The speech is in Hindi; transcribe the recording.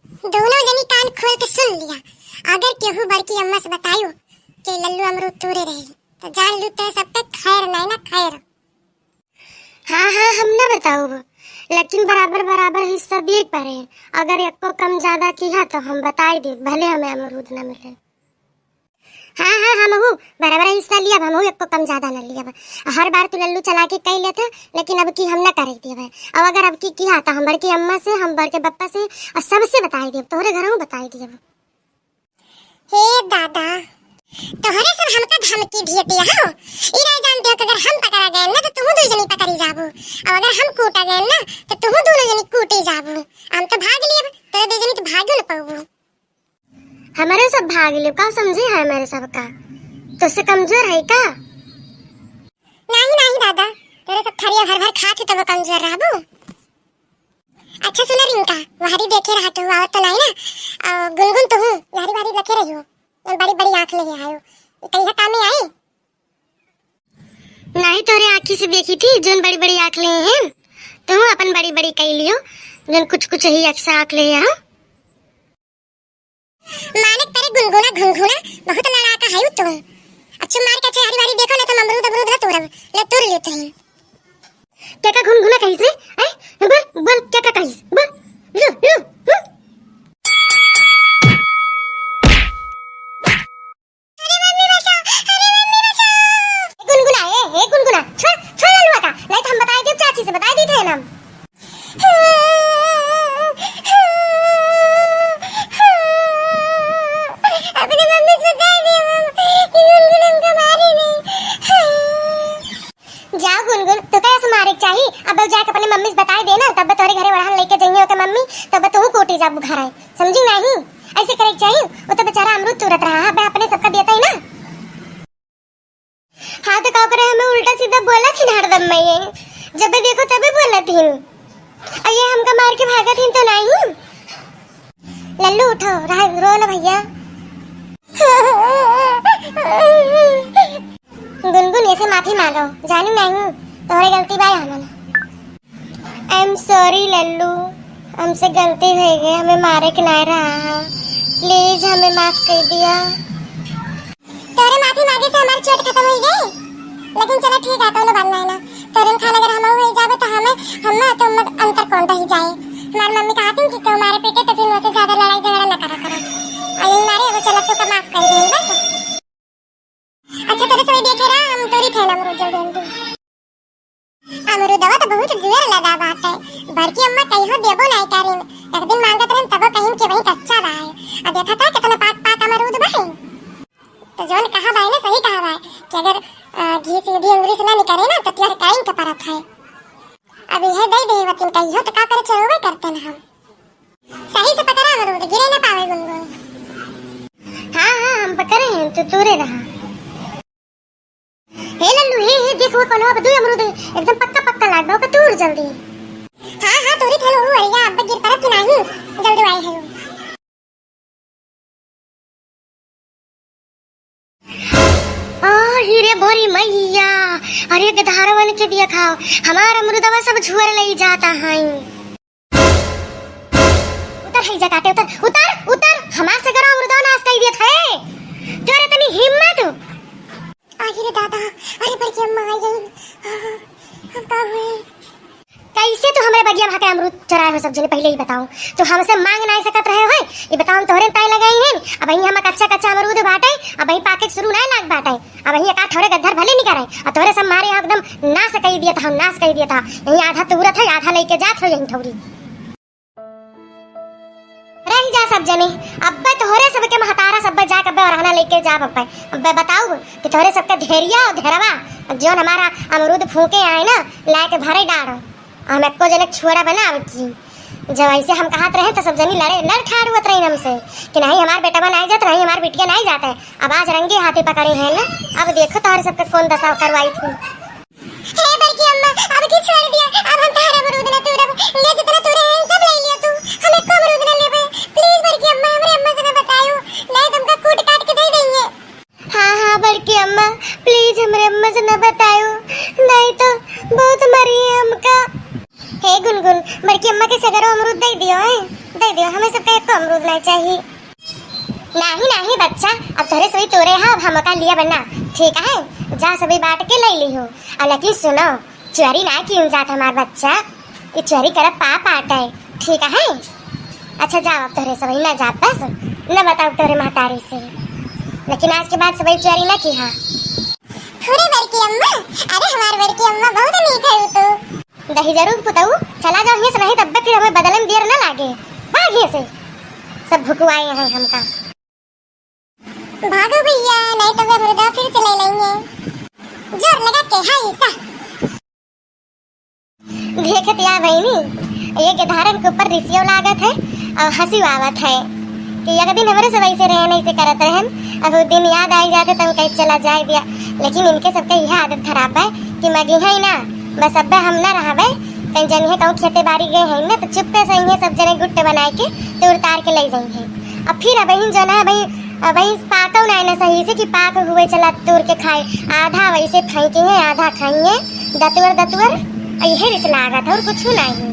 दोनों जनी कान खोल के सुन लिया। अगर केहू बड़की अम्मा से बतायू कि लल्लू अमरूद तोड़े रही तो जान लू ते सबके खैर नहीं ना खैर। हाँ हाँ हम ना बताऊ, लेकिन बराबर बराबर हिस्सा दिए पड़े। अगर एक को कम ज्यादा किया तो हम बताई दे, भले हमें अमरूद न मिले। हाँ हाँ हम बराबर हिस्सा लिया, हम एक को कम ज्यादा न लिया। हर बार तो लल्लू चला के कह लेता, लेकिन अब की हम न करे दिए। अब अगर अब की किया तो हम बड़की अम्मा से, हम बड़के पप्पा से और सबसे बताई दे, तोहरे घर बताई दिए। हे दादा, तोहरे सब हमका धमकी भी दिया हो। ई नहीं जानते हो कि अगर हम पकड़ा गए ना तो तुम दो जनी पकड़ी जाबो, और अगर हम कूटा गए ना तो तुम दोनों जनी कूटे जाबो। हम तो भाग लिए, तेरे दो जनी तो भागो न पाओ। हमारे सब भाग ले का समझे है मेरे सब का, तो से कमजोर है का? नहीं नहीं दादा, तेरे सब खरिया भर भर खाते तो वो कमजोर रहबो। अच्छा सुना रिंका, वहारी देखे रहा तो आवत तो नहीं ना। गुनगुन तो हूँ यारी वारी रखे रही हो, बड़ी बड़ी आंख ले आयो, कहीं काम में आए? नहीं तोरे आँखी से देखी थी जोन बड़ी बड़ी आँख ले हैं, तुम अपन बड़ी बड़ी कह लियो जोन कुछ कुछ ही अक्सर आँख ले हैं। मालिक तेरे गुनगुना घुनघुना बहुत लड़ाका है तुम। अच्छा मार के अच्छा हरी वारी देखो ना, तो अमरूद अमरूद ना तोड़ब, ले तोड़ लेते हैं। क्या का घुनघुना कहीं से? बोल बोल क्या का कहीं से? बोल लो लो अरे मम्मी बचाओ, अरे मम्मी बचाओ। गुनगुना ए गुनगुना छोड़ छोड़ ललुआ का, नहीं तो हम बताई दे, चाची से बताई दी थे ना। अपने मम्मी से बता दिया कि गुनगुन हमको मारी नहीं। जाओ गुनगुन, तो कैसे मारे चाहिए? अब जाके अपने मम्मी से बताई देना, तब तोरे घरे वहां लेके जाइए के मम्मी, तब तू कोटी जाब घर आए, समझी नहीं? ऐसे करे चाहिए। वो तो बेचारा अमरूद तुरत रहा है, अपने सबका देता ही ना। हाँ तो का करे, हमें उल्टा सीधा बोला थी हरदम में, ये जब देखो तभी बोला थी। और ये हमका मार के भागा थी तो नहीं। लल्लू उठो, रो ना भैया। गुनगुन ऐसे माफी मांगो, जानी नहीं तुम्हारी गलती भाई हमारा। आई एम सॉरी लल्लू, हमसे गलती हो गई, हमें मारे के नहीं रहा, प्लीज हमें माफ कर दिया। तेरे माफी मांगे से हमारी चोट खत्म हो गई, लेकिन चलो ठीक है, तो लो बनना है ना। तोरे खान अगर हम हो जावे तो हम तुम अंतर कौन रह जाए। हमारी मम्मी कहती कि तुम्हारे पेटे तो फिर उससे ज्यादा लड़ाई झगड़ा न करा करो। अरे मारे वो चलो तो माफ कर दे बस। अच्छा तेरे से देखे रहा, हम तोरी थे ना अमरूद जल्दी अमरूद दवा तो बहुत जोर लगा बात है। बड़की अम्मा कहियो देबो नहीं करी, एक दिन मांगत रहे तब कहीं के वही कच्चा बा है। अब देखा था कितना पाक पाक अमरूद बा है। तो जोन कहा भाई ने सही कहा भाई कि अगर घी सीधी अंगुली से ना निकले ना तो तेरे काइन के परत है। अब यह दे दे वतिन कहियो तो का करे चलोवे करते ना हम। सही से पकड़ा अमरूद, गिरे ना पावे गुनगुन। हाँ हाँ हम पकड़े हैं, तो तोरे रहा। हे लल्लू हे देखो कौन अब दो अमरूद एकदम पक्का पक्का लाग बा, तोड़ जल्दी। हाँ हाँ तोरी थलो हो या अब गिर परत कि नहीं, जल्दी आई है। हीरे बोरी मैया, अरे गधारवन के दिया खाओ, हमारा अमरूदवा सब झुअर ले जाता है। उतर है जकाते, उतर उतर उतर, हमार से करो अमरूदवा नाश कर दिया है, तेरे इतनी हिम्मत। अरे दादा, अरे बड़की अम्मा आई गई, हम का हुए? कैसे तो हमारे बगिया भाके अमरूद चुराए हो सब जने, पहले ही बताओ। तो हमसे मांग नहीं सकत रहे हो, ये बताओ तोहरे ताई लगाई हैं। अब ही हम कच्चा कच्चा अमरूद बाटे, अब ही पाके शुरू नहीं लाग बाटे, अब ही का थोड़े गद्दर भले नहीं करे, और तोरे सब मारे एकदम नाश कर दिया था, नाश कर दिया था। यही आधा तुरत है, आधा लेके जात हो यही थोड़ी रह जा सब जने। अब तोहरे सबके महतारा सब जा के बरहना लेके जा बप्पा। अब बताओ कि तोहरे सबके धेरिया और धेरवा जोन हमारा अमरूद फूके आए ना, लाके भरे डाड़ो, हम एको जने छुड़ा बनाव की। जब ऐसे हम कहत रहे तो सब जनी लड़ ठाड़ हुआ रही हमसे कि नहीं हमार बेटा नहीं जाता, नहीं हमार बिटिया नहीं जाता है। अब आज रंगे हाथी पकड़े हैं ना, अब देखो तुम्हारे सबके कौन दशा करवाई थी। हे बड़की अम्मा, अब की छोड़ दिया, अब हम तारा अमरूद न तोड़ब, ले जितना तोड़े हैं सब ले लिया तू, हम एको अमरूद न लेबे। प्लीज बड़की अम्मा, हमरे अम्मा से न बतायो, नहीं तुमका कूट काट के दे देंगे। हाँ हाँ बड़की अम्मा, प्लीज हमरे अम्मा से न बतायो, नहीं तो बहुत मरी है हमका। हे गुनगुन, बड़की अम्मा के सगरो अमरूद दे दियो है, दे जाए दियो, हमें सबका एक अमरूद नहीं चाहिए। नहीं नहीं बच्चा, अब तोरे सभी तोरे हैं, अब हमका लिया बनना, ठीक है? जा सभी बांट के ले ली हो। और लेकिन सुनो, चोरी ना क्यों जात हमार बच्चा, ये चोरी करब पाप आटा है, ठीक है? अच्छा जाओ अब तोरे सभी ना जा, बस न बताओ तोरे महतारी से, लेकिन आज के बाद सभी चोरी ना की। हाँ अरे बड़की अम्मा, अरे हमार बड़की अम्मा बहुत नीक है तो। दही जरूर पुताऊ, चला जाओ यहाँ से, नहीं तब फिर हमें बदले में देर ना लागे। भाग यहाँ से, सब भुकुआए हैं हमका। भागो भैया, नहीं तो वे मुर्गा फिर से ले लेंगे। जोर लगा के हाय सा। देखत या बहनी, ये के धारन के ऊपर रिसियो लागत है और हंसी आवत है कि एक दिन हमारे सब ऐसे रहे नहीं से करत रहन, अब वो दिन याद आई जाते तब कहीं चला जाए दिया। लेकिन इनके सबके यह आदत खराब है कि मगी है ना, बस अब हम ना रहबे, कहीं जनिए कहूँ खेते बाड़ी गए हैं ना, तो चुप्पे से इन्हें सब जने गुट्टे बनाए के तो उतार के ले जाएंगे। अब फिर अब जो ना भाई पाको ना ना सही से कि पाक हुए चला तोड़ के खाए, आधा वैसे फेंकेंगे आधा खाएंगे, दतुर दतुर यही रिस लागत है और कुछ नहीं।